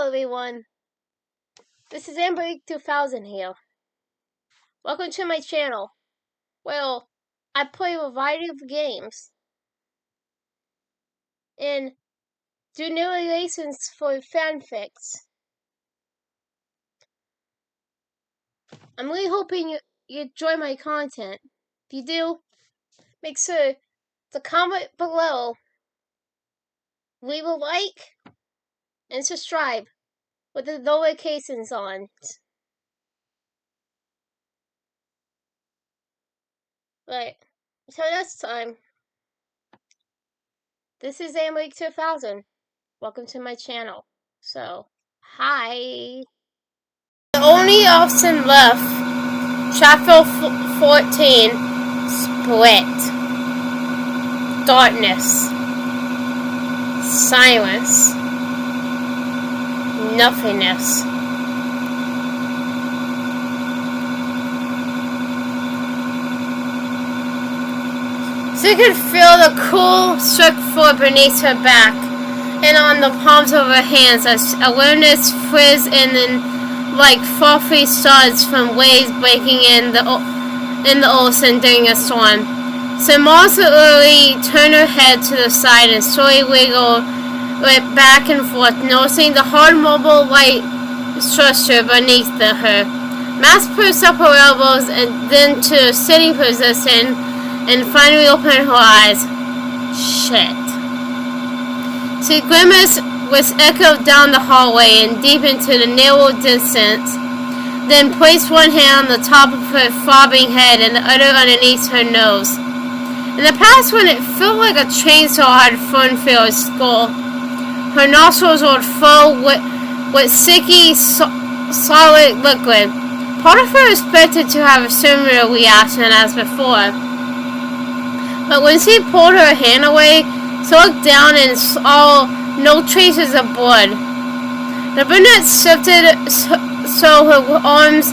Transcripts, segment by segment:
Hello everyone, this is AmberAnkNA here. Welcome to my channel. Well, I play a variety of games and do narrations for fanfics. I'm really hoping you enjoy my content. If you do, make sure to comment below, leave a like, and subscribe with the notifications on. Right, until next time, this is AmberAnkNA. Welcome to my channel. So, hi. The only option left, chapter 14, split. Darkness. Silence. Nothingness. She could feel the cool shook floor beneath her back and on the palms of her hands as awareness frizz and then like frothy stars from waves breaking in the ocean during a storm. So Martha early turned her head to the side and slowly wiggled it back and forth, noticing the hard mobile light structure beneath her. Max pursed up her elbows and then to a sitting position and finally opened her eyes. Shit. She grimaced, was echoed down the hallway and deep into the narrow distance, then placed one hand on the top of her throbbing head and the other underneath her nose. In the past, when it felt like a chainsaw had thrown through her skull, her nostrils were full with sticky, solid liquid. Part of her expected to have a similar reaction as before. But when she pulled her hand away, she looked down and saw no traces of blood. The brunette shifted so her arms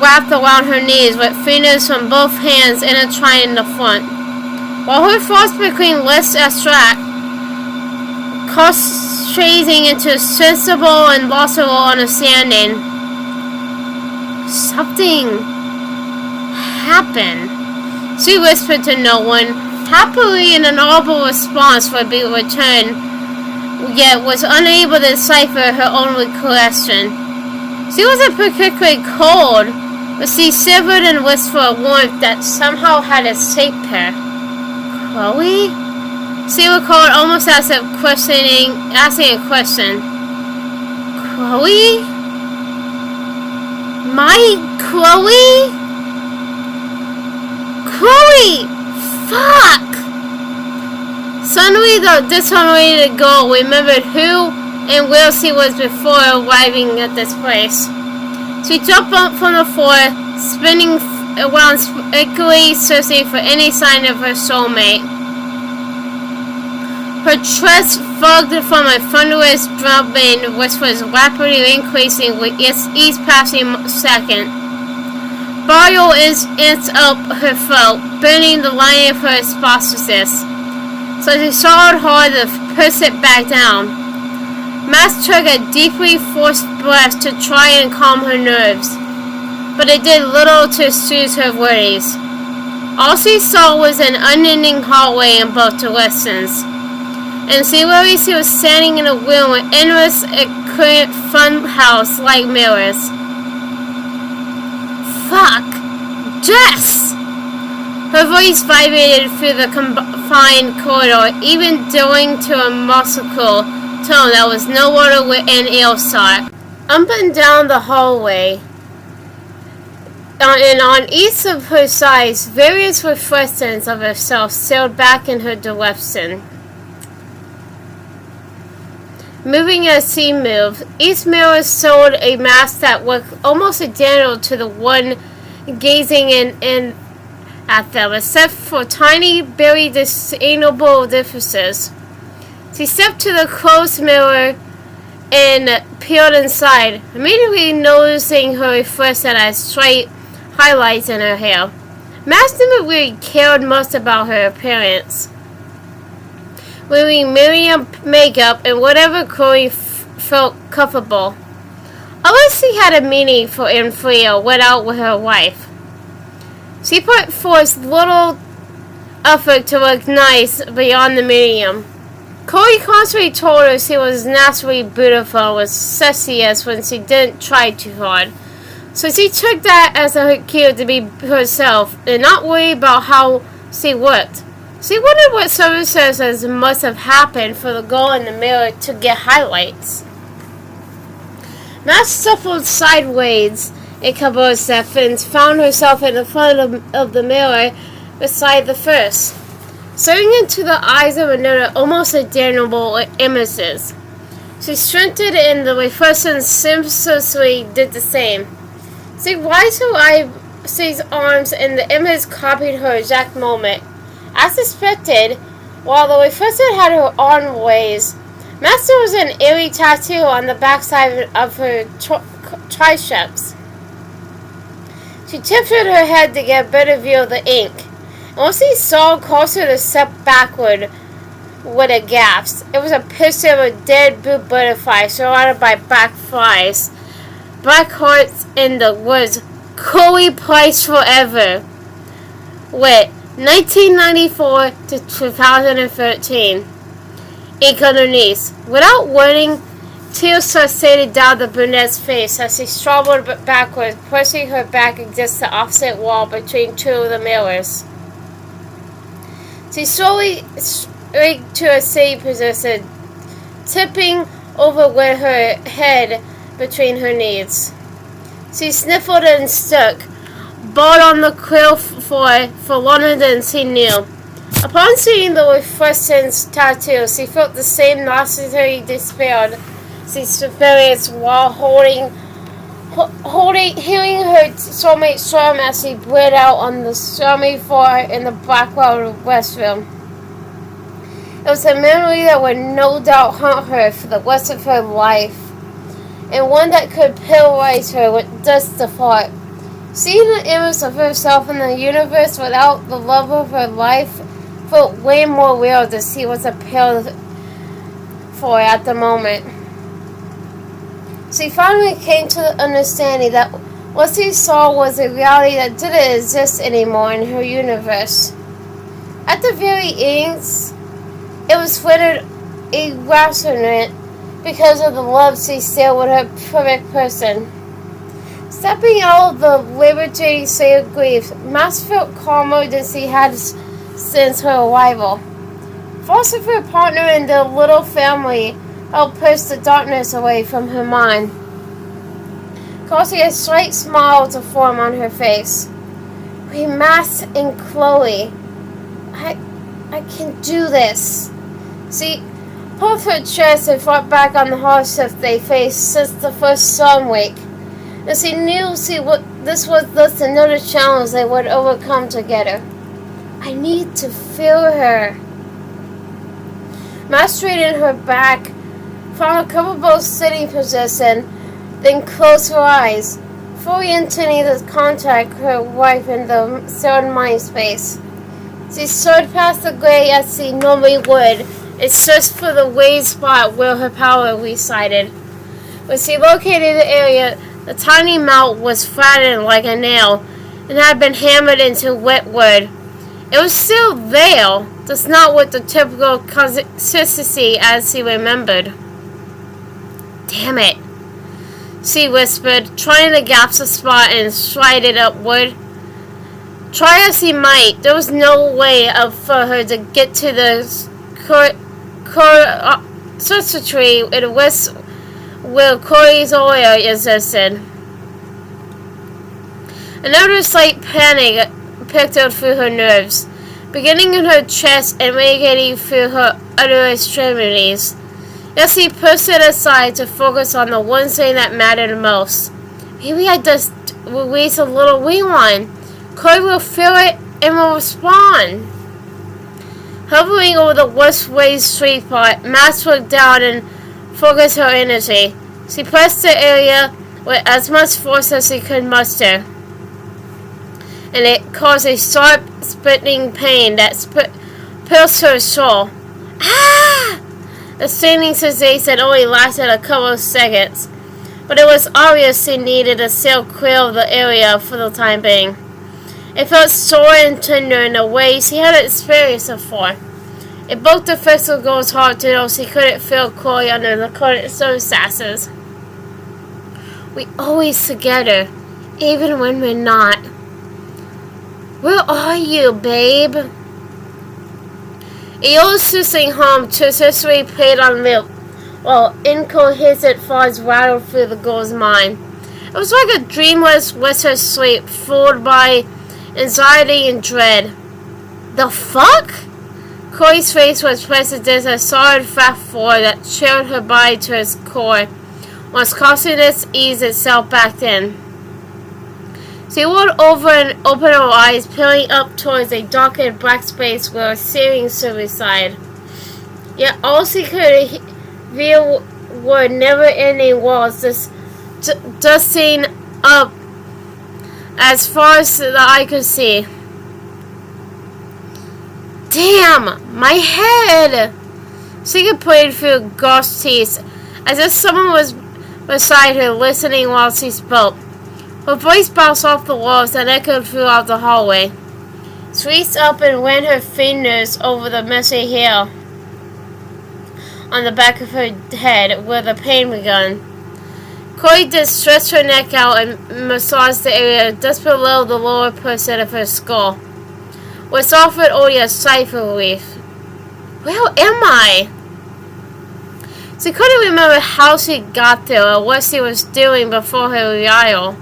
wrapped around her knees with fingers from both hands intertwined in the front. While her thoughts became less abstract, concentrating into sensible and logical understanding, something happened. She whispered to no one, happily an inaudible response would be returned, yet was unable to decipher her own recollection. She wasn't particularly cold, but she shivered and wished for a warmth that somehow had escaped her. Chloe? She recalled almost as if asking a question. Chloe? My Chloe? Chloe! Fuck! Suddenly the disoriented girl remembered who and where she was before arriving at this place. She jumped up from the floor, spinning around eagerly searching for any sign of her soulmate. Her chest fogged from a thunderous drumming which was rapidly increasing with each passing second. Bile inched up her throat, burning the lining of her esophagus, so she swallowed hard to push it back down. Max took a deeply forced breath to try and calm her nerves, but it did little to soothe her worries. All she saw was an unending hallway in both directions, and she realized she was standing in a room with endless, current funhouse-like mirrors. Fuck! Jess! Her voice vibrated through the confined corridor, even doing to a musical tone that was no other within earshot. Up and down the hallway, and on each of her sides, various reflections of herself sailed back in her direction. Moving as she moved, each mirror showed a mask that looked almost identical to the one gazing in at them, except for tiny, barely discernible differences. She stepped to the closed mirror and peered inside, immediately noticing her reflection as straight highlights in her hair. Max never really cared much about her appearance. Wearing Miriam makeup and whatever Chloe felt comfortable. Unless he had a meaning for Infrio went out with her wife. She put forth little effort to look nice beyond the medium. Chloe constantly told her she was naturally beautiful and was sexiest when she didn't try too hard. So she took that as a cue to be herself and not worry about how she looked. She wondered what circumstances must have happened for the girl in the mirror to get highlights. Matt shuffled sideways a couple of steps and found herself in the front of the mirror beside the first, staring into the eyes of another almost identical images. She strengthened and the reflection seamlessly did the same. She raised her eye's arms and the image copied her exact moment. As expected, while the reflection had her arm raised, Master was an eerie tattoo on the backside of her triceps. She tilted her head to get a better view of the ink. And once he saw closer to step backward with a gasp. It was a picture of a dead blue butterfly surrounded by black flies. Black hearts in the words, Chloe Price Forever. With 1994 to 2013. Ink underneath. Without warning, tears started down the brunette's face as she struggled backwards, pushing her back against the opposite wall between two of the mirrors. She slowly straightened to a sitting position, tipping over with her head between her knees. She sniffled and stuck, balled on the quill floor for longer than she knew. Upon seeing the reflection's tattoo, she felt the same nauseating despair she experienced while hearing her soulmate storm as she bled out on the stormy floor in the Blackwell restroom. It was a memory that would no doubt haunt her for the rest of her life, and one that could paralyze her with just the thought. Seeing the image of herself in the universe without the love of her life felt way more real than she was appealed for at the moment. She finally came to the understanding that what she saw was a reality that didn't exist anymore in her universe. At the very end, it was rendered irrational because of the love she shared with her perfect person. Stepping out of the liberating state of grief, Max felt calmer than she had since her arrival. Foster her partner and their little family helped push the darkness away from her mind, causing a slight smile to form on her face. We Max and Chloe. I can do this. She pulled her chest and fought back on the hardships they faced since the first storm week. And she knew this was just another challenge they would overcome together. I need to feel her. Matt straightened her back, found a comfortable sitting position, then closed her eyes, fully intending to contact her wife in the third mind space. She soared past the grave as she normally would, and searched for the wave spot where her power resided. When she located the area, the tiny mount was flattened like a nail and had been hammered into wet wood. It was still there, just not with the typical consistency as she remembered. Damn it, she whispered, trying to grasp the spot and slide it upward. Try as she might, there was no way for her to get to the substitute in west where Corey's oil existed. Another slight panic picked up through her nerves, beginning in her chest and radiating through her other extremities. As she pushed it aside to focus on the one thing that mattered most. Maybe I just release a little rewind. Chloe will feel it and will respond. Hovering over the worst way street spot, Max looked down and focused her energy. She pressed the area with as much force as she could muster, and it caused a sharp, splitting pain that pierced her soul. Ah! The standing sensation only lasted a couple of seconds, but it was obvious he needed to sail clear of the area for the time being. It felt sore and tender in a ways he hadn't experienced before. It broke the first girl's heart to know he couldn't feel coy under the current circumstances. We always together, even when we're not. Where are you, babe? A old sizzling hum successfully played on lip, while incoherent thoughts rattled through the girl's mind. It was like a dreamless, listless sleep, fueled by anxiety and dread. The fuck? Chloe's face was pressed against a solid fat floor that chilled her body to its core, once consciousness eased itself back in. She rolled over and opened her eyes, peering up towards a darkened black space where a searing suicide. Yet all she could feel were never-ending walls, just dusting up as far as the eye could see. Damn, my head! She could put through gauche teeth, as if someone was beside her, listening while she spoke. Her voice bounced off the walls and echoed throughout the hallway. She reached up and ran her fingers over the messy hair on the back of her head where the pain began. Chloe just stretched her neck out and massaged the area just below the lower portion of her skull, which offered only a slight relief. Where am I? She couldn't remember how she got there or what she was doing before her arrival,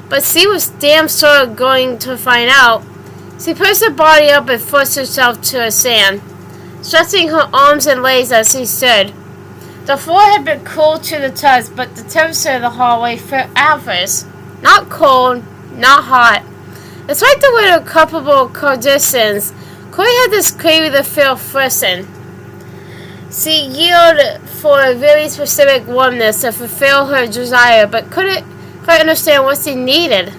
but she was damn sure going to find out. She pushed her body up and forced herself to her sand, stretching her arms and legs as she stood. The floor had been cool to the touch, but the temperature of the hallway felt average. Not cold, not hot. Despite the weather comfortable conditions, Chloe had this craving to feel freshened. She yielded for a very specific warmness to fulfill her desire, but couldn't quite understand what she needed.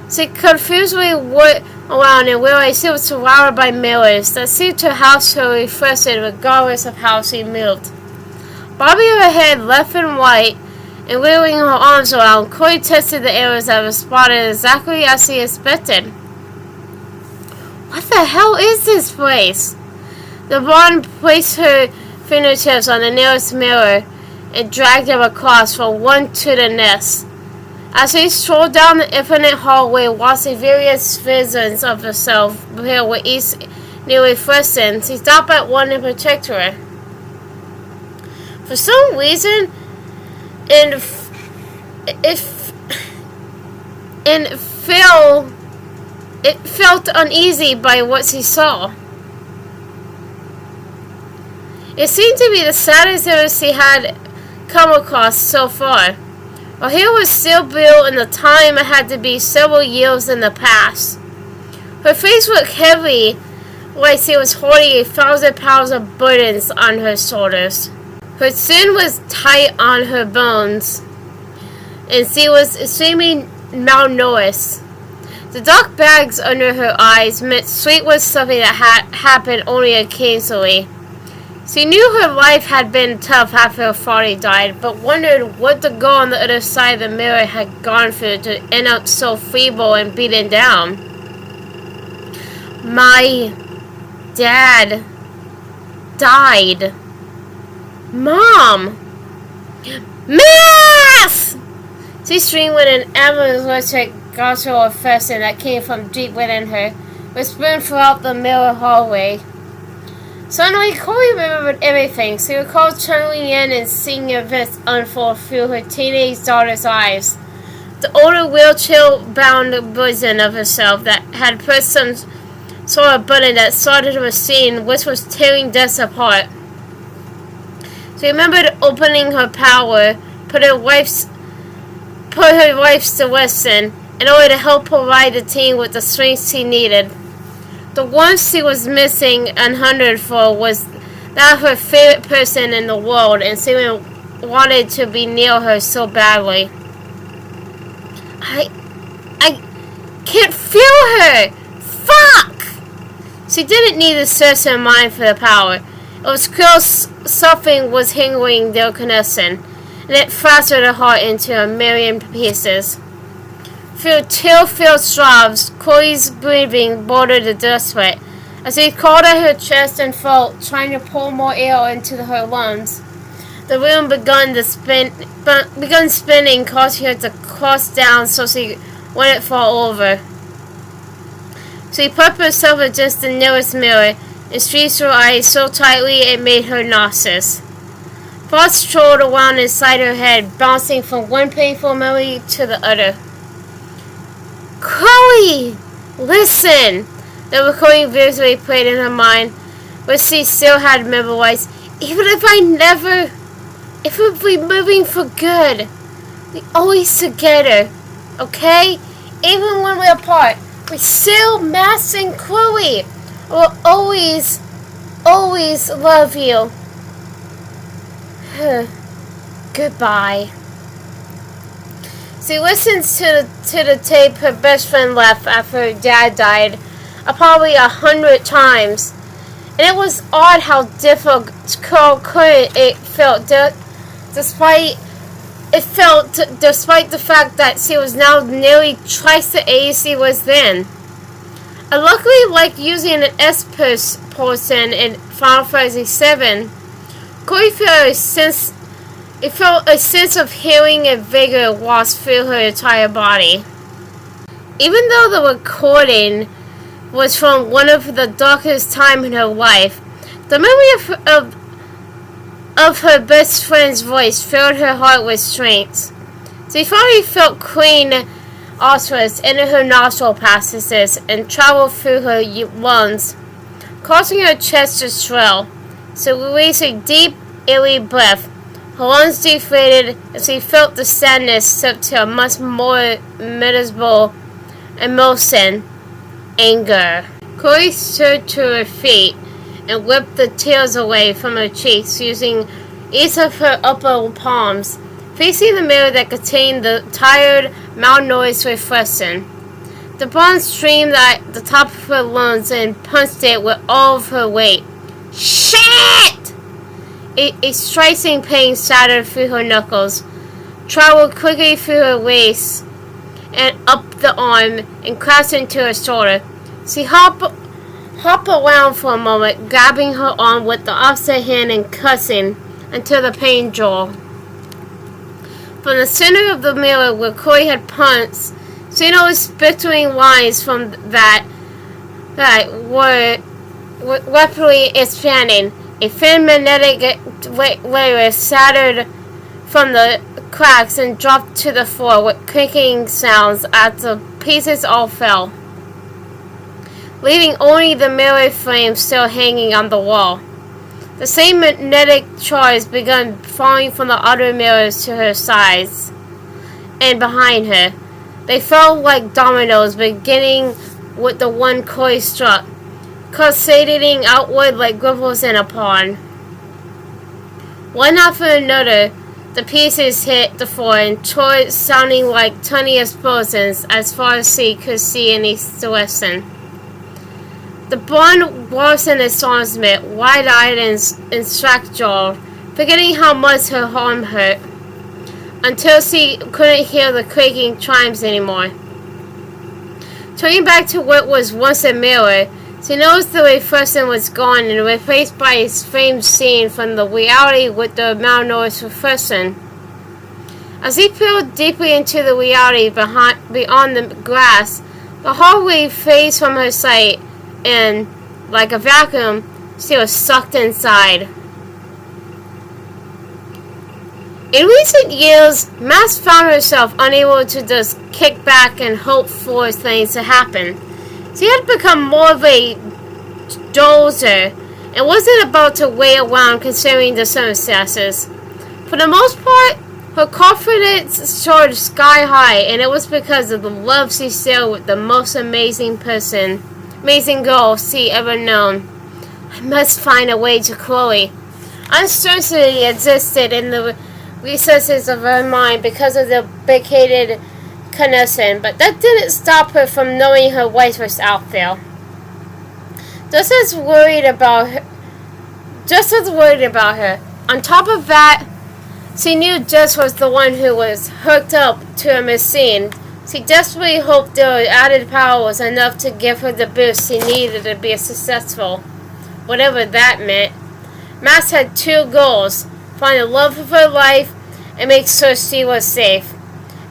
She confusedly looked around and realized she was surrounded by mirrors that seemed to house her reflection regardless of how she moved. Bobbing her head left and right and wheeling her arms around, Chloe tested the areas that responded exactly as she expected. What the hell is this place? The blonde placed her fingertips on the nearest mirror and dragged them across from one to the next. As she strolled down the infinite hallway, watching various visions of herself appear with each new reflection, she stopped at one in particular. For some reason, it felt uneasy by what she saw. It seemed to be the saddest image she had come across so far. Her hair was still built in the time it had to be several years in the past. Her face looked heavy, like she was holding 1,000 pounds of burdens on her shoulders. Her chin was tight on her bones, and she was extremely malnourished. The dark bags under her eyes meant sleep was something that happened only occasionally. She knew her life had been tough after her father died, but wondered what the girl on the other side of the mirror had gone through to end up so feeble and beaten down. My dad died. Mom! Miss! She screamed with an electric guttural affection that came from deep within her, whispering throughout the mirror hallway. Suddenly, Chloe remembered everything. She recalled channeling in and seeing events unfold through her teenage daughter's eyes. The older wheelchair-bound version of herself that had pressed some sort of button that started a machine which was tearing death apart. She remembered opening her power, put her wife's to listen, in order to help provide the team with the strength she needed. The one she was missing and hungered for was that of her favorite person in the world, and she wanted to be near her so badly. I can't feel her! Fuck! She didn't need to search her mind for the power. It was clear something was hindering their connection, and it fractured her heart into a million pieces. Through tear-filled sobs, Chloe's breathing bordered the desperate, as he caught at her chest and felt, trying to pull more air into her lungs. The room began spinning, causing her to cross down so she wouldn't fall over. She put herself against the nearest mirror and squeezed her eyes so tightly it made her nauseous. Thoughts trolled around inside her head, bouncing from one painful memory to the other. Chloe! Listen! The recording visually played in her mind, but she still had memorized. Even if we're moving for good, we always together, okay? Even when we're apart, we're still Max and Chloe. We'll always love you. Goodbye. She listened to the tape her best friend left after her dad died, probably 100 times. And it was odd how difficult it felt, despite the fact that she was now nearly twice the age she was then. I luckily like using an S person in Final Fantasy VII. Chloe felt a sense of healing and vigor wash through her entire body. Even though the recording was from one of the darkest times in her life, the memory of her best friend's voice filled her heart with strength. She finally felt clean arteries into her nostril passages and traveled through her lungs, causing her chest to swell. So released a deep, eerie breath. Her lungs deflated as she felt the sadness sip to a much more manageable emotion, anger. Chloe stood to her feet and whipped the tears away from her cheeks using each of her upper palms, facing the mirror that contained the tired, malnourished reflection. The blonde streamed at the top of her lungs and punched it with all of her weight. Shit! A striking pain shattered through her knuckles, traveled quickly through her waist and up the arm and crashed into her shoulder. She hopped around for a moment, grabbing her arm with the opposite hand and cussing until the pain jolt. From the center of the mirror where Chloe had punched, she noticed splittering lines from that were rapidly expanding. A thin magnetic layer shattered from the cracks and dropped to the floor with clicking sounds as the pieces all fell, leaving only the mirror frame still hanging on the wall. The same magnetic charge began falling from the other mirrors to her sides and behind her. They fell like dominoes, beginning with the one Chloe struck, cascading outward like ripples in a pond. One after another, the pieces hit the floor and tore, sounding like tiny explosions as far as she could see in each direction. The blonde was in astonishment, wide-eyed and slack-jawed, forgetting how much her arm hurt, until she couldn't hear the creaking chimes anymore. Turning back to what was once a mirror, she noticed the reflection was gone and replaced by a framed scene from the reality with the malnourished reflection. As he peered deeply into the reality beyond the glass, the hallway fades from her sight, and, like a vacuum, she was sucked inside. In recent years, Max found herself unable to just kick back and hope for things to happen. She had become more of a dozer and wasn't about to wait around considering the circumstances. For the most part, her confidence soared sky high, and it was because of the love she shared with the most amazing girl she ever known. I must find a way to Chloe. Uncertainty existed in the recesses of her mind because of the vacated connection, but that didn't stop her from knowing her wife was out there. Just as worried about just as worried about her. On top of that, she knew Jess was the one who was hooked up to a machine. She desperately hoped their added power was enough to give her the boost she needed to be successful, whatever that meant. Max had two goals: find the love of her life and make sure she was safe,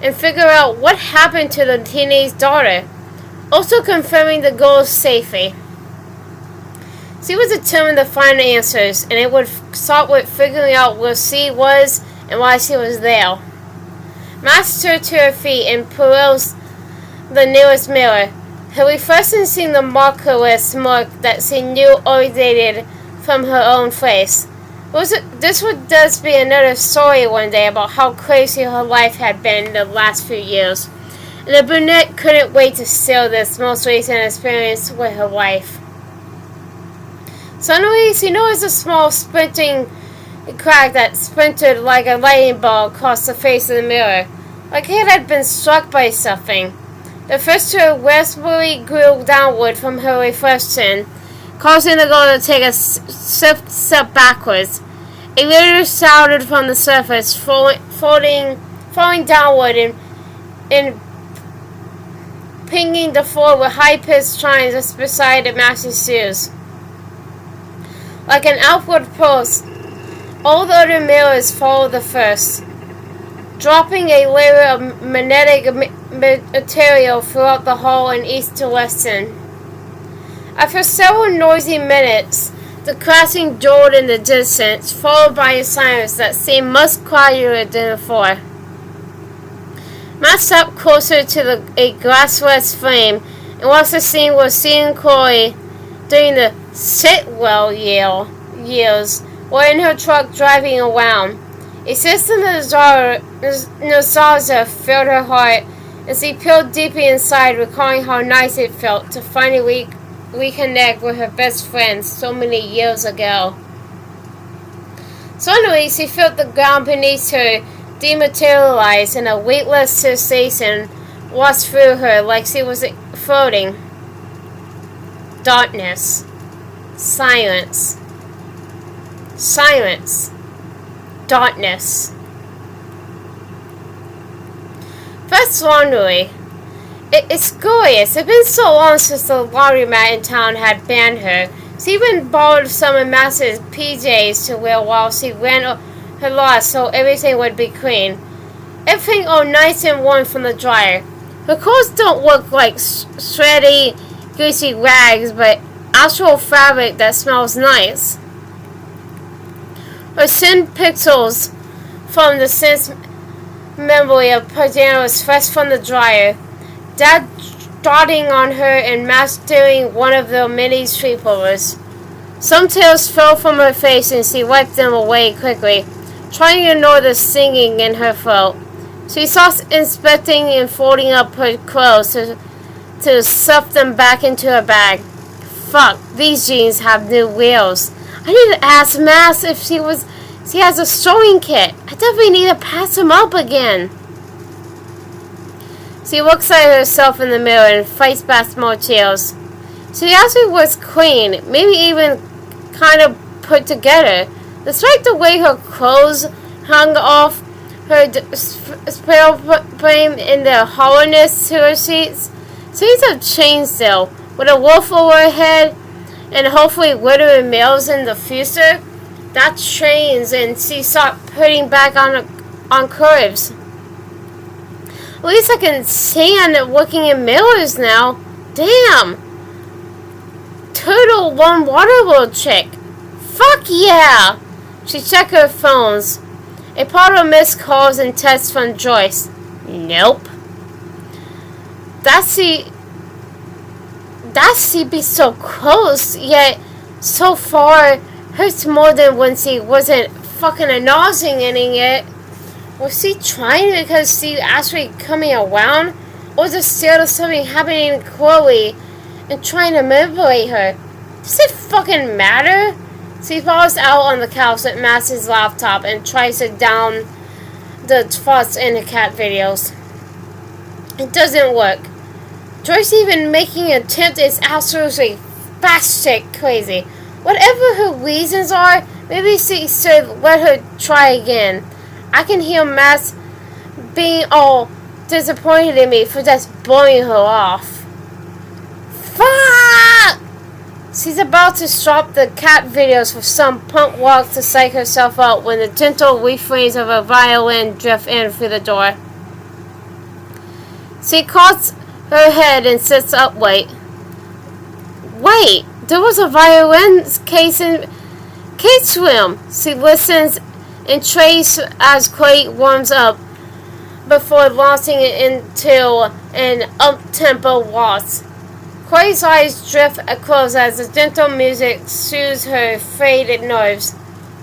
and figure out what happened to the teenage daughter, also confirming the goals safely. She was determined to find the answers, and it would start with figuring out where she was and why she was there. Max stood to her feet and perused the nearest mirror, her reflection seemed the marker with a smirk that she knew originated from her own face. This would just be another story one day about how crazy her life had been in the last few years, and the brunette couldn't wait to share this most recent experience with her wife. Suddenly, she noticed a small splinting crack that splintered like a lightning bolt across the face of the mirror, like it had been struck by something. The fissure wastefully grew downward from her reflection, causing the girl to take a step backwards. A litter sounded from the surface, falling downward and pinging the floor with high-pitched chimes just beside the Max's shoes. Like an outward pulse, all the other mirrors followed the first, dropping a layer of magnetic material throughout the hall and east to western. After several noisy minutes, the crashing jolt in the distance, followed by a silence that seemed much quieter than before. Matt stepped closer to a glass-wet frame and watched the scene where she and Chloe, during the Sitwell years, were in her truck driving around. A sense of nostalgia filled her heart as she peeled deeply inside, recalling how nice it felt to finally reconnect with her best friend so many years ago. Suddenly, she felt the ground beneath her dematerialize and a weightless sensation washed through her like she was floating. Darkness. Silence. Silence. Darkness. First laundry. It's glorious. It's been so long since the laundromat in town had banned her. She even borrowed some of Max's PJs to wear while she ran her loss so everything would be clean. Everything all nice and warm from the dryer. Her clothes don't look like shreddy, greasy rags, but actual fabric that smells nice. Her thin pixels from the sense memory of pajamas fresh from the dryer. Dad darting on her and mastering one of the many sleepovers. Some tears fell from her face and she wiped them away quickly, trying to ignore the singing in her throat. She stopped inspecting and folding up her clothes to stuff them back into her bag. Fuck, these jeans have new wheels. I need to ask Max if she has a sewing kit. I definitely need to patch them up again. She looks at herself in the mirror and fights back more tears. She actually was clean, maybe even kind of put together. Despite the way her clothes hung off her spare frame and the hollowness to her seats, she's have changed though, with a wolf over her head and hopefully litter males in the future. That trains and she stopped putting back on curves. At least I can stand looking in mirrors now. Damn! Turtle one waterworld chick. Fuck yeah! She checked her phones. A part of missed calls and texts from Joyce. Nope. That she be so close, yet so far hurts more than when she wasn't fucking announcing it. Was she trying because she actually coming around? Or just scared of something happening to Chloe and trying to manipulate her? Does it fucking matter? She falls out on the couch with Max's laptop and tries to down the thoughts in the cat videos. It doesn't work. Joyce even making an attempt is absolutely batshit crazy. Whatever her reasons are, maybe she should let her try again. I can hear Matt being all disappointed in me for just blowing her off. Fuck! She's about to stop the cat videos for some punk walk to psych herself out when the gentle refrains of a violin drift in through the door. She cocks her head and sits upright. Wait, there was a violin case in Kate's room. She listens and traces as Kate warms up before launching it into an up-tempo waltz. Corey's eyes drift close as the gentle music soothes her frayed nerves.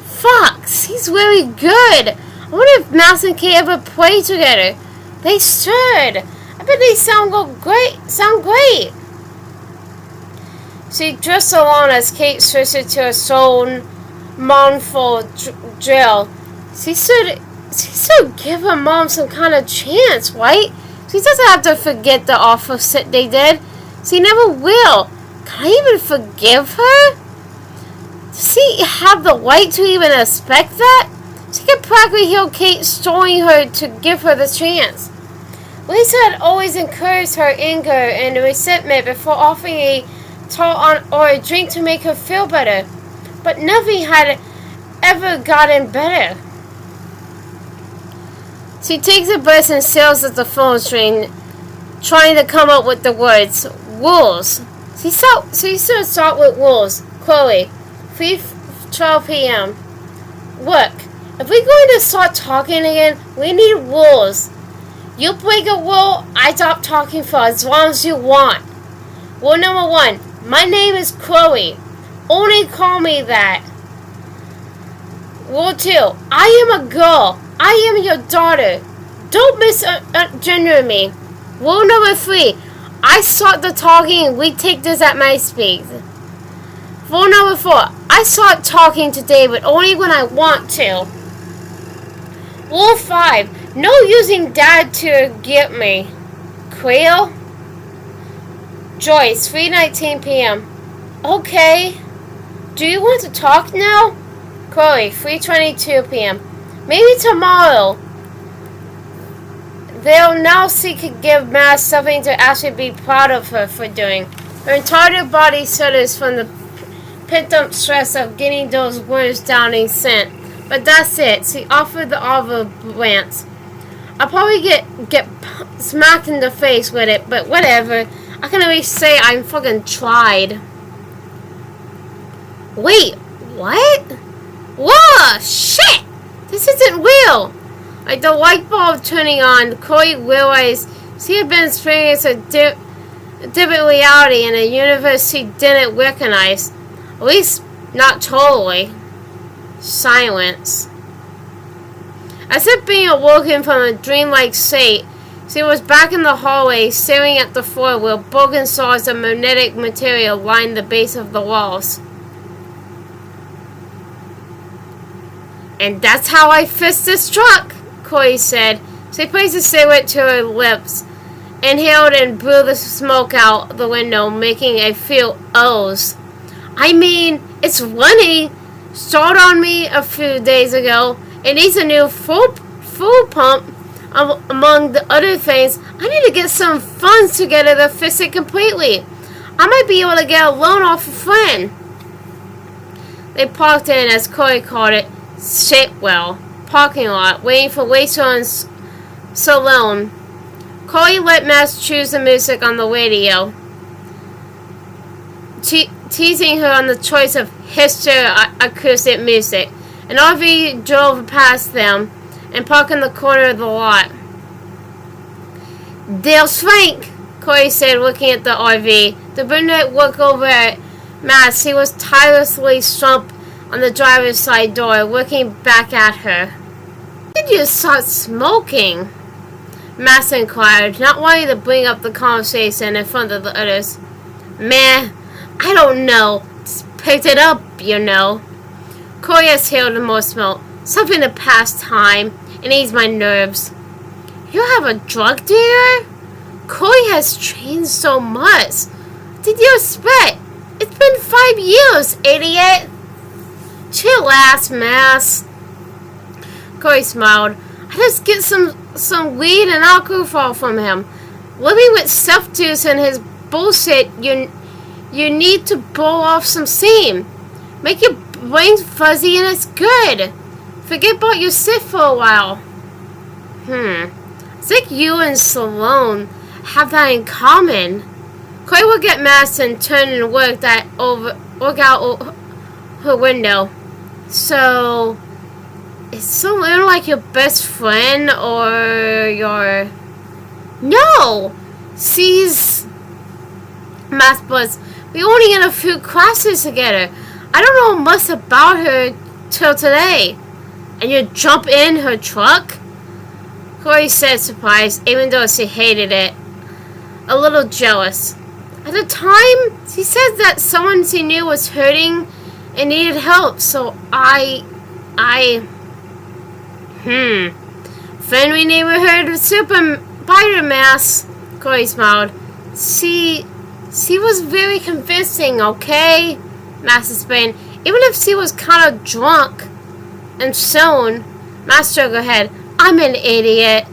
Fuck, she's really good. I wonder if Mouse and Kate ever play together. They should. I bet they sound great. She drifts along as Kate switches to a soul mournful drill. She should give her mom some kind of chance, right? She doesn't have to forget the awful shit they did. She never will. Can I even forgive her? Does she have the right to even expect that? She could practically hear Kate stalling her to give her the chance. Lisa had always encouraged her anger and resentment before offering a tart or a drink to make her feel better. But nothing had ever gotten better. She takes a breath and stares at the phone screen, trying to come up with the words. Rules. She should start with rules. Chloe, 3:12 p.m. Look, if we're going to start talking again, we need rules. You break a rule, I stop talking for as long as you want. Rule number 1. My name is Chloe. Only call me that. Rule 2. I am a girl. I am your daughter. Don't misgender me. Rule number 3. I start the talking and we take this at my speed. Rule number 4. I start talking today, but only when I want to. Rule 5. No using dad to get me. Quail? Joyce, 3:19 p.m. Okay. Do you want to talk now? Chloe, 3:22 p.m. Maybe tomorrow. They'll now seek to give Matt something to actually be proud of her for doing. Her entire body shudders from the pent-up stress of getting those words down in scent. But that's it. She offered the olive glance. I'll probably get smacked in the face with it, but whatever. I can always say I fucking tried. Wait, what? Whoa, shit! This isn't real! Like the light bulb turning on, Chloe realized she had been experiencing a different reality in a universe she didn't recognize. At least, not totally. Silence. As if being awoken from a dreamlike state, she was back in the hallway, staring at the floor where broken saws of magnetic material lined the base of the walls. And that's how I fixed this truck, Chloe said. She placed a cigarette to her lips, inhaled and blew the smoke out the window, making a few O's. I mean, it's running. Stalled on me a few days ago. It needs a new full pump. Among the other things, I need to get some funds together to fix it completely. I might be able to get a loan off a friend. They parked in, as Chloe called it, Shapewell parking lot, waiting for Wayson's Salone. Chloe let Max choose the music on the radio, teasing her on the choice of hipster acoustic music. An RV drove past them and parked in the corner of the lot. There's Frank, Chloe said, looking at the RV. The brunette looked over at Max. He was tirelessly slumped on the driver's side door, looking back at her. Did you start smoking? Max inquired, not wanting to bring up the conversation in front of the others. Meh, I don't know. Just picked it up, you know. Chloe exhaled more smoke. Something to pass time and ease my nerves. You have a drug dealer? Chloe has changed so much. Did you expect? It's been 5 years, idiot! Chill ass, Mass. Corey smiled. I just get some weed and alcohol from him. Living with self-juice and his bullshit, you need to blow off some steam. Make your brain fuzzy and it's good. Forget about your sit for a while. I think you and Sloan have that in common. Corey will get masked and turn and work out her window. So, is Sloan like your best friend or your... No! She's... Math Buzz. We only in a few classes together. I don't know much about her till today. And you jump in her truck? Corey said, surprised, even though she hated it. A little jealous. At the time, she said that someone she knew was hurting and needed help, so Friendly neighborhood with super spider mask. Corey smiled. She was very convincing, okay? Master explained. Even if she was kind of drunk and stoned, Master go ahead. I'm an idiot.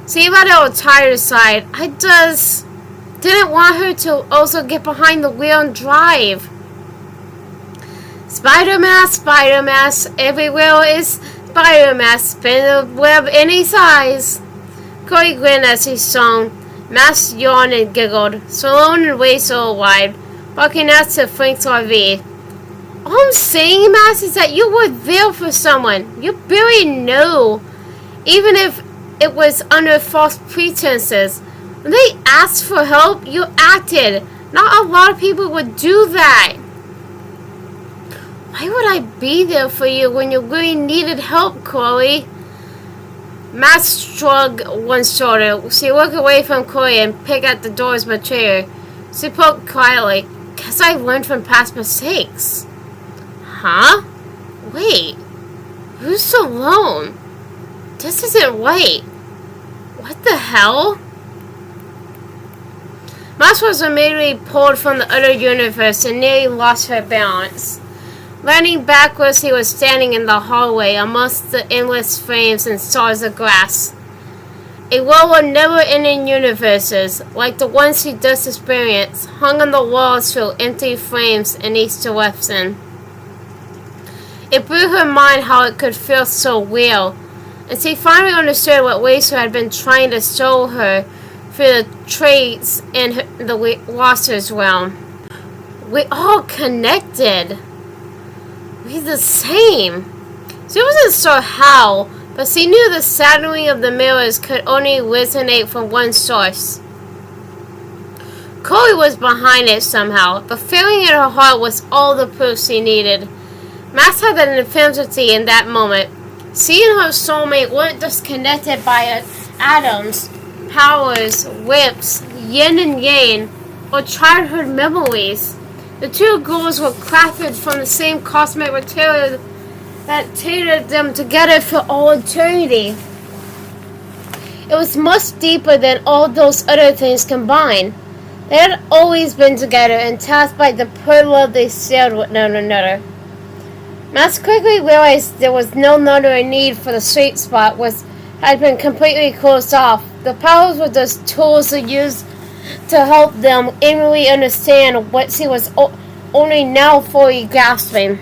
See about it on tired side. I just didn't want her to also get behind the wheel and drive. Spider mask, everywhere is spider mask. Spin the web any size. Corey grinned as he sung. Mask yawned and giggled. Sloan and way so wide, walking out to Frank's RV. All I'm saying, Mask, is that you were there for someone. You barely knew. Even if it was under false pretenses. When they asked for help, you acted. Not a lot of people would do that. Why would I be there for you when you really needed help, Corey? Mask shrugged one shoulder. She walked away from Corey and picked at the door's material. She spoke quietly. Guess I learned from past mistakes. Huh? Wait. Who's alone? This isn't right. What the hell? Mask was immediately pulled from the other universe and nearly lost her balance. Landing backwards, he was standing in the hallway amongst the endless frames and stars of glass. A world of never-ending universes, like the ones she just experienced, hung on the walls through empty frames in each direction. It blew her mind how it could feel so real, and she finally understood what Laser had been trying to show her through the traits in the Loster's realm. We're all connected. We're the same. She wasn't sure how, but she knew the shattering of the mirrors could only resonate from one source. Corey was behind it somehow. The feeling in her heart was all the proof she needed. Max had an infinity in that moment. She and her soulmate weren't just connected by atoms, powers, whips, yin and yang, or childhood memories. The two girls were crafted from the same cosmic material that tethered them together for all eternity. It was much deeper than all those other things combined. They had always been together and tasked by the pure love they shared with one another. Max quickly realized there was no longer a need for the sweet spot, which had been completely closed off. The powers were just tools to use to help them inwardly understand what she was only now fully grasping.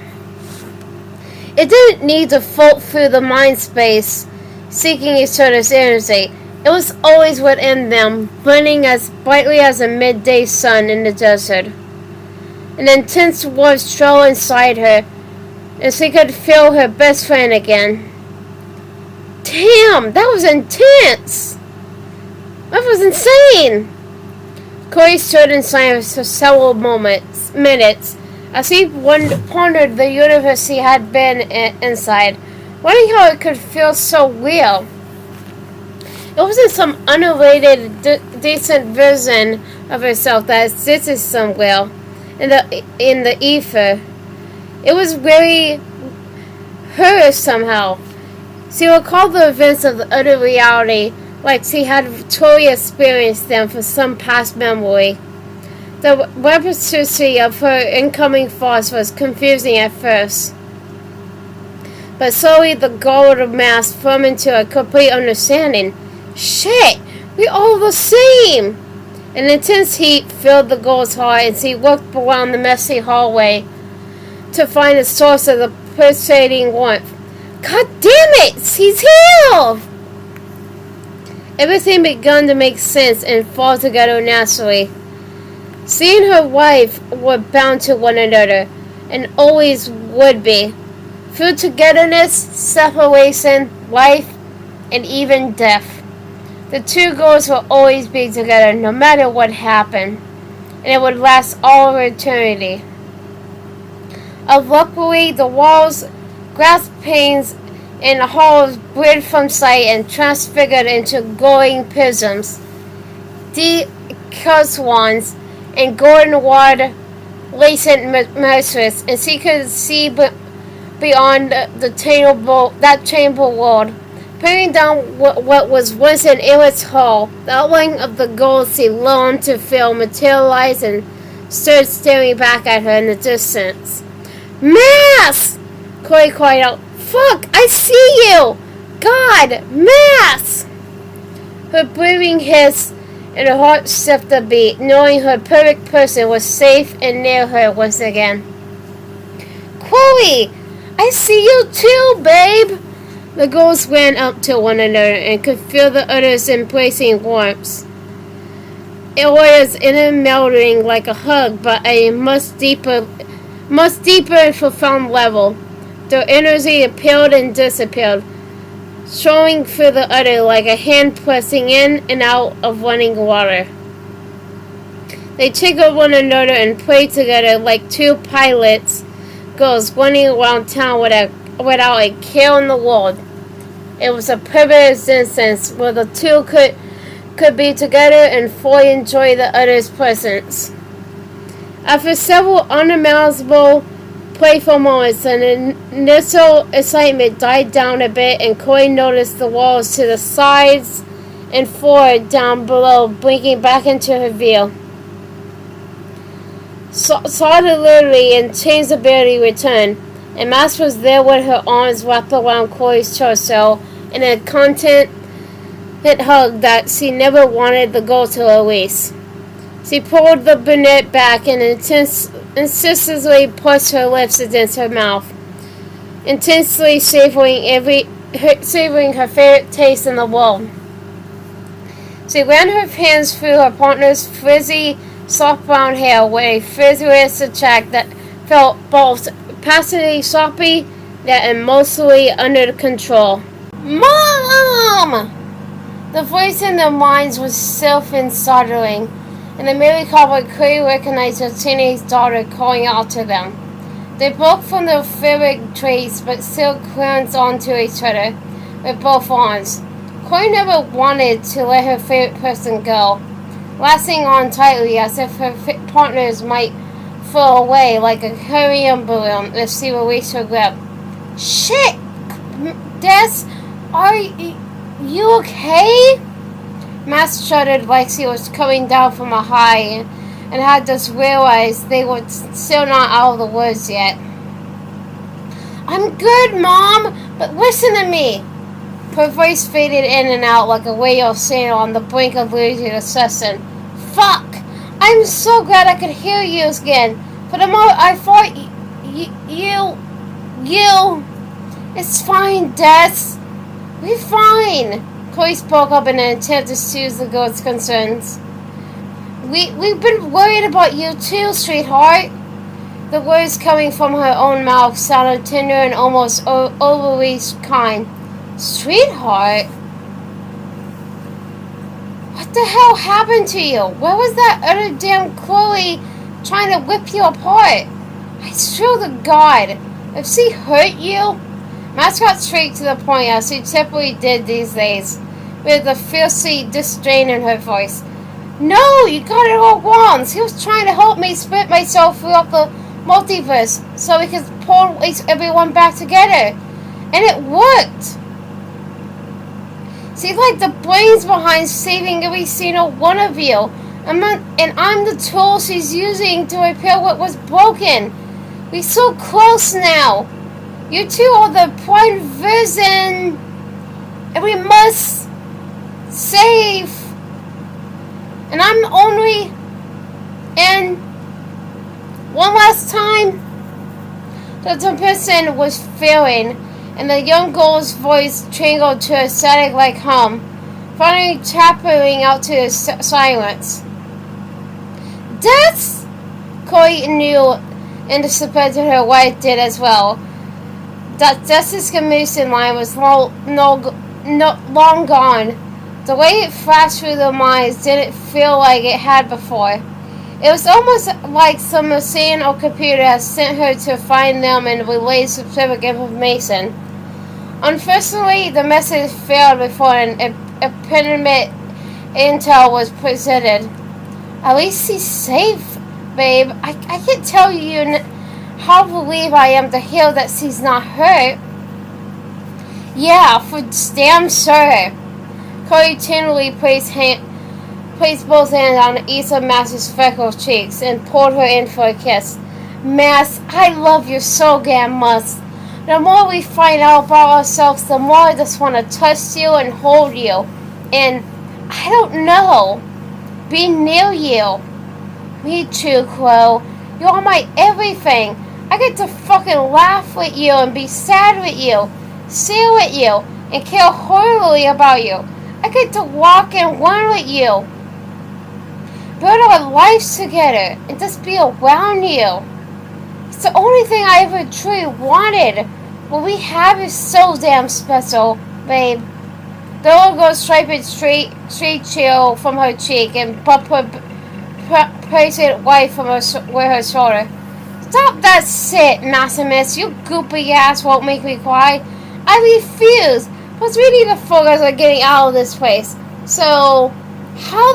It didn't need to float through the mind space, seeking each other's energy. It was always within them, burning as brightly as a midday sun in the desert. An intense warmth strode inside her, and she could feel her best friend again. Damn, that was intense! That was insane! Corey stood in silence for several minutes, as he pondered the universe he had been inside, wondering how it could feel so real. It wasn't some unrelated, decent version of herself that existed somewhere in the ether. It was really her somehow. She recalled the events of the other reality like she had totally experienced them from some past memory. The repetition of her incoming thoughts was confusing at first, but slowly the gold mask formed into a complete understanding. Shit! We all the same! An intense heat filled the girl's heart as he looked around the messy hallway to find the source of the pulsating warmth. God damn it! She's here! Everything began to make sense and fall together naturally. She and her wife were bound to one another, and always would be, through togetherness, separation, life, and even death. The two girls will always be together no matter what happened, and it would last all eternity. Abruptly, the walls, glass panes, and the halls blurred from sight and transfigured into glowing prisms, decus wands, and golden water lacent merciless, and she could see beyond that chamber world, peering down what was once an endless hall. The outline of the gold she longed to feel materialized and stood staring back at her in the distance. Mass! Chloe cried out. Fuck! I see you! God! Mass! Her breathing hissed and her heart skipped a beat, knowing her perfect person was safe and near her once again. Chloe! I see you too, babe! The girls ran up to one another and could feel the others' embracing warmth. It was intermelding like a hug, but a much deeper and profound level. Their energy appeared and disappeared, showing through the other like a hand pressing in and out of running water. They tickled one another and played together like two pilots, girls running around town without a care in the world. It was a privileged instance where the two could be together and fully enjoy the other's presence. After several unimaginable playful moments, an initial excitement died down a bit, and Chloe noticed the walls to the sides and forward down below blinking back into her view. Solidarity and changeability returned, and Max was there with her arms wrapped around Chloe's torso in a content hug that she never wanted the girl to release. She pulled the brunette back and insistently pushed her lips against her mouth, intensely savoring her favorite taste in the world. She ran her hands through her partner's frizzy, soft brown hair with a furious attack that felt both passively sloppy yet emotionally under control. Mom! The voice in their minds was self and startling, and the married couple quickly recognized their teenage daughter calling out to them. They broke from their favorite traits but still clung onto each other with both arms. Chloe never wanted to let her favorite person go, lasting on tightly as if her partners might fall away like a helium balloon if she released her grip. Shit! Des, are you okay? Matt shuddered like she was coming down from a high and had just realized they were still not out of the woods yet. I'm good, Mom, but listen to me. Her voice faded in and out like a whale sail on the brink of losing a session. Fuck! I'm so glad I could hear you again. For the moment, I thought you... It's fine, Des. We're fine. Chloe spoke up in an attempt to soothe the girl's concerns. We've been worried about you too, sweetheart. The words coming from her own mouth sounded tender and almost overly kind. Sweetheart? What the hell happened to you? Where was that other damn Chloe trying to whip you apart? I swear to God, if she hurt you... Matt got straight to the point as she typically did these days, with a fiercely disdain in her voice. No, you got it all wrong. She was trying to help me split myself throughout the multiverse so we could pull everyone back together. And it worked. She's like the brains behind saving every single one of you. And I'm the tool she's using to repair what was broken. We're so close now. You two are the prime vision, and we must save. And I'm only. And one last time, the person was failing, and the young girl's voice tingled to a static-like hum, finally tapping out to the silence. That's... Chloe knew and suspected her wife did as well. That Justice Commission line was long gone. The way it flashed through their minds didn't feel like it had before. It was almost like some machine or computer had sent her to find them and relay specific information. Unfortunately, the message failed before an impediment intel was presented. At least she's safe, babe. I can't tell you how relieved I am to hear that she's not hurt. Yeah, for damn sure. Chloe tenderly placed both hands on each of Mass's freckled cheeks and pulled her in for a kiss. Mass, I love you so damn much. The more we find out about ourselves, the more I just want to touch you and hold you. And, I don't know, be near you. Me too, Chloe. You're my everything. I get to fucking laugh with you and be sad with you, share with you, and care horribly about you. I get to walk and run with you, build our lives together, and just be around you. It's the only thing I ever truly wanted. What we have is so damn special, babe. The little girl striped straight chill from her cheek and bumped her praised wife from her shoulder. Stop that shit, Maximus. You goopy ass won't make me cry. I refuse. Plus, we need to focus on getting out of this place. So, how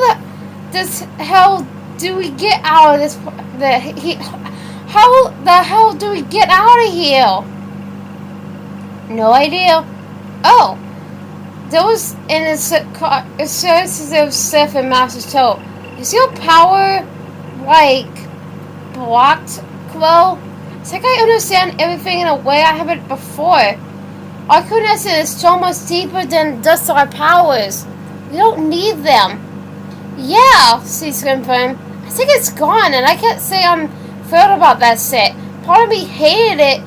the hell do we get out of this? How the hell do we get out of here? No idea. Oh, there was in a sensitive stiff in Master's toe. Is your power like blocked, Chloe? It's like I understand everything in a way I haven't before. Our connection is so much deeper than just our powers. We don't need them. Yeah, she's confirmed. I think it's gone, and I can't say I'm thrilled about that shit. Part of me hated it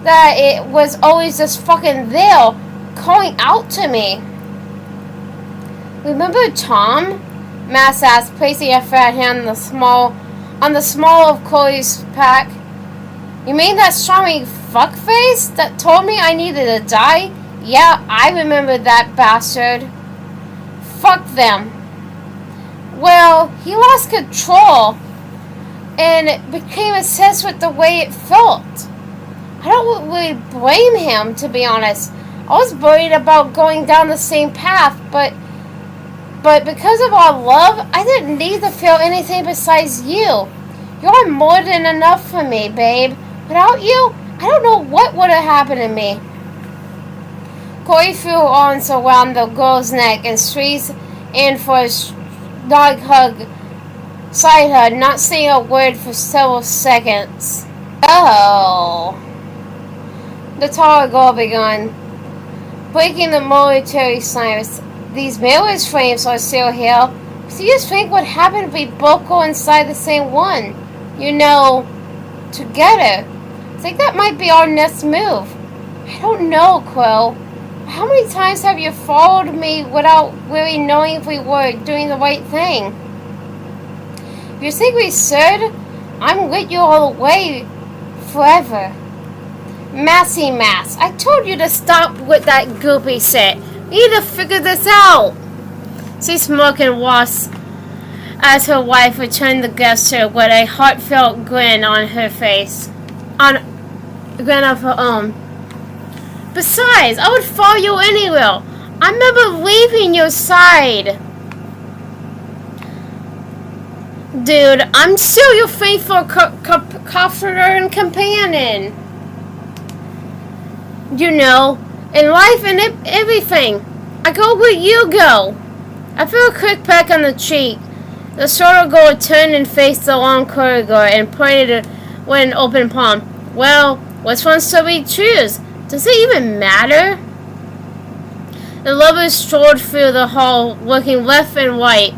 that it was always just fucking there, calling out to me. Remember Tom? Mass asked, placing a fat hand on the small of Chloe's pack. You mean that charming fuckface that told me I needed to die? Yeah, I remember that bastard. Fuck them. Well, he lost control and became obsessed with the way it felt. I don't really blame him, to be honest. I was worried about going down the same path, but because of our love, I didn't need to feel anything besides you. You're more than enough for me, babe. Without you, I don't know what would have happened to me. Chloe threw her arms around the girl's neck and squeezed in for a dog hug beside her, not saying a word for several seconds. Oh. The taller girl began, breaking the military silence. These marriage frames are still here. So you just think what happened if we both go inside the same one? You know, together. I think that might be our next move. I don't know, Quill. How many times have you followed me without really knowing if we were doing the right thing? If you think we should, I'm with you all the way, forever. Massy Mass, I told you to stop with that goopy shit. We need to figure this out. She smirked and washed as her wife returned the gesture with a heartfelt grin on her face. A grin of her own. Besides, I would follow you anywhere. I remember leaving your side. Dude, I'm still your faithful comforter and companion. You know, in life and everything, I go where you go. I feel a quick peck on the cheek The shorter girl turned and faced the long corridor and pointed with an open palm. Well, which one should we choose? Does it even matter? The lovers strolled through the hall, looking left and right,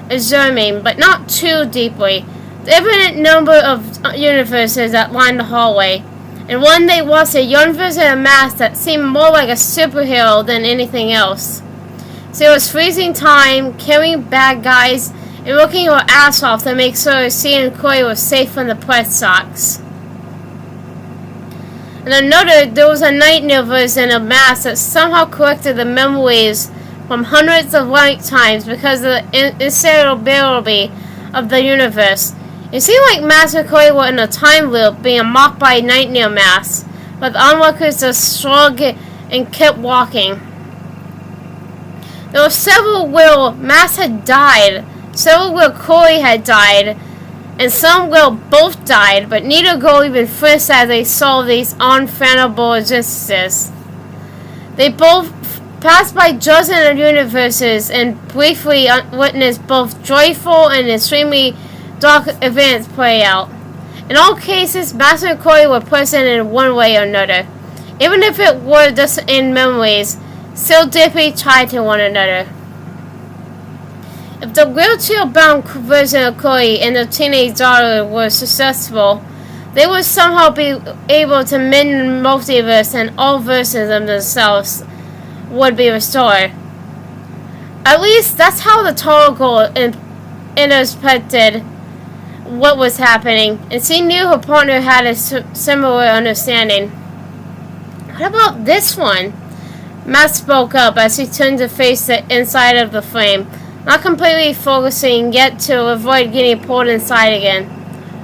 observing, but not too deeply, the infinite number of universes that lined the hallway. And one they watched a universe in a mask that seemed more like a superhero than anything else. So it was freezing time, killing bad guys, and working her ass off to make sure she and Corey were safe from the press socks. And another, there was a night universe in a mask that somehow corrected the memories from hundreds of lifetimes because of the inseparability of the universe. It seemed like Master Corey were in a time loop being mocked by Nightmare Masks, but the onlookers just shrugged and kept walking. There were several where Mask had died, several where Corey had died, and some where both died, but neither girl even flinched as they saw these unfathomable existences. They both passed by dozens of universes and briefly witnessed both joyful and extremely dark events play out. In all cases, Master and Corey were present in one way or another. Even if it were just in memories, still deeply tied to one another. If the wheelchair-bound version of Corey and the teenage daughter were successful, they would somehow be able to mend the multiverse and all versions of themselves would be restored. At least that's how the tall girl interpreted what was happening, and she knew her partner had a similar understanding. What about this one? Matt spoke up as he turned to face the inside of the frame, not completely focusing yet to avoid getting pulled inside again.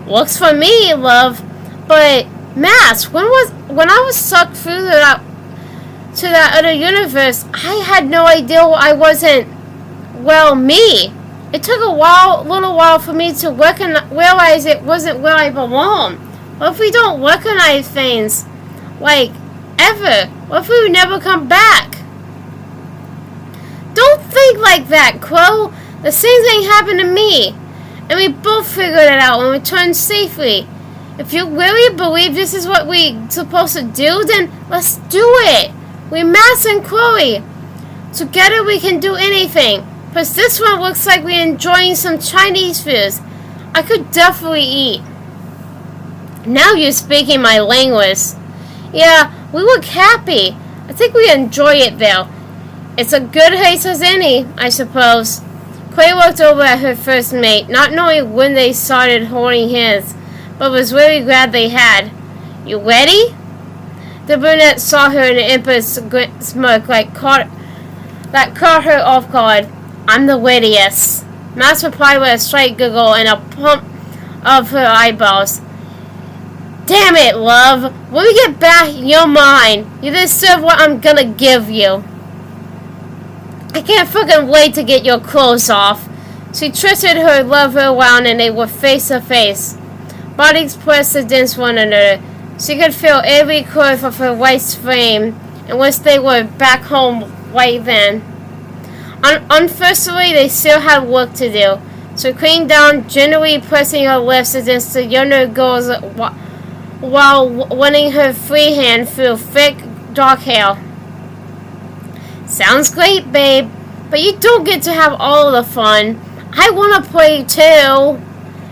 Works for me, love, but Matt, when I was sucked through to that other universe, I had no idea I wasn't, well, me. It took a little while for me to realize it wasn't where I belong. What if we don't recognize things, like, ever? What if we would never come back? Don't think like that, Crow. The same thing happened to me, and we both figured it out and returned safely. If you really believe this is what we're supposed to do, then let's do it. We're Max and Chloe. Together we can do anything. Plus this one looks like we're enjoying some Chinese food. I could definitely eat. Now you're speaking my language. Yeah, we look happy. I think we enjoy it though. It's a good haste as any, I suppose. Clay looked over at her first mate, not knowing when they started holding hands, but was really glad they had. You ready? The brunette saw her in an impish smirk that caught her off guard. I'm the readiest. Max replied with a slight giggle and a pump of her eyeballs. Damn it, love. When we get back, you're mine. You deserve what I'm gonna give you. I can't fucking wait to get your clothes off. She twisted her lover around and they were face to face. Bodies pressed against one another. She could feel every curve of her wife's frame and wish they were back home right then. Unfortunately, they still had work to do. So cleaned down, gently pressing her lips against the younger girl's while running her free hand through thick, dark hair. Sounds great, babe, but you don't get to have all the fun. I want to play too.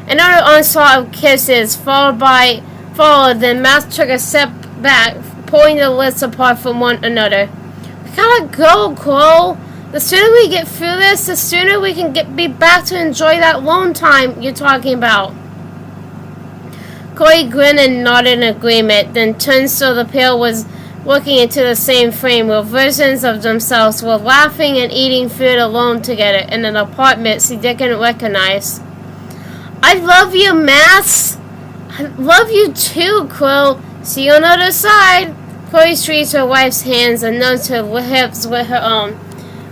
Another onslaught of kisses, followed, then Max took a step back, pulling the lips apart from one another. We gotta go, Chloe. The sooner we get through this, the sooner we can be back to enjoy that alone time you're talking about. Chloe grinned and nodded in agreement, then turned so the pair was looking into the same frame where versions of themselves were laughing and eating food alone together in an apartment she didn't recognize. I love you, Max. I love you too, Chloe. See you on the other side. Chloe squeezed her wife's hands and nuzzled her hips with her own.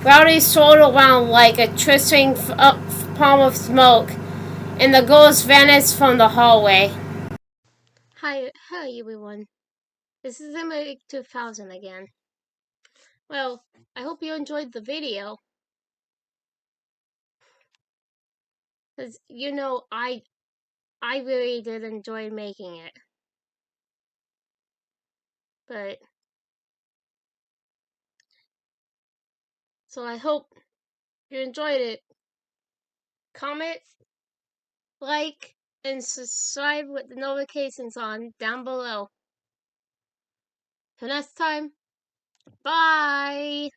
Rowdy strolled around like a twisting palm of smoke, and the girls vanished from the hallway. Hi everyone. This is AmberAnkNA 2000 again. Well, I hope you enjoyed the video. Because, you know, I really did enjoy making it. But, so I hope you enjoyed it. Comment, like, and subscribe with the notifications on down below. Till next time, bye!